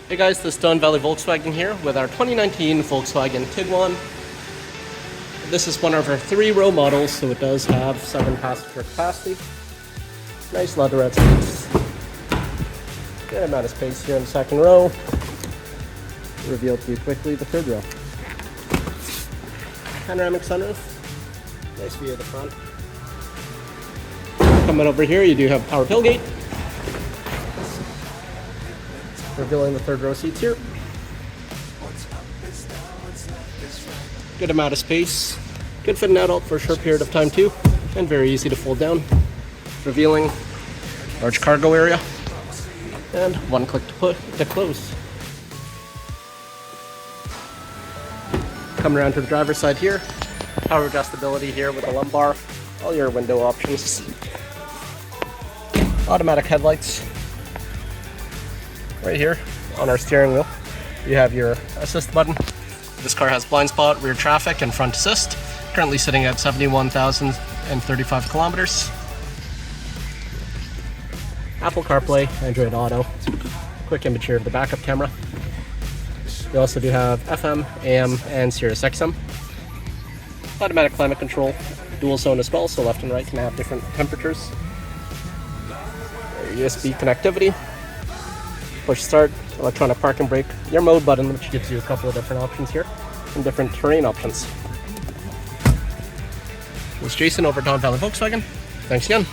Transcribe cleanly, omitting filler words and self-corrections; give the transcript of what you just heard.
Hey guys, this is Valley Volkswagen here with our 2019 Volkswagen Tiguan. This is one of our 3-row models, so it does have 7 passenger capacity. Nice leatherette seats. Good amount of space here in the second row. Reveal to you quickly the third row. Panoramic sunroof. Nice view of the front. Coming over here, you do have power tailgate. Revealing the third row seats here. Good amount of space. Good fit an adult for a short period of time too, and very easy to fold down. Revealing large cargo area, and one click to close. Coming around to the driver's side here, power adjustability here with the lumbar, all your window options, automatic headlights. Right here on our steering wheel, you have your assist button. This car has blind spot, rear traffic, and front assist. Currently sitting at 71,035 kilometers. Apple CarPlay, Android Auto. Quick image here of the backup camera. You also do have FM, AM, and Sirius XM. Automatic climate control, dual zone as well, so left and right can have different temperatures. USB connectivity. Push start, electronic parking brake, your mode button, which gives you a couple of different options here, and different terrain options. This is Jason over at Valley Volkswagen. Thanks again.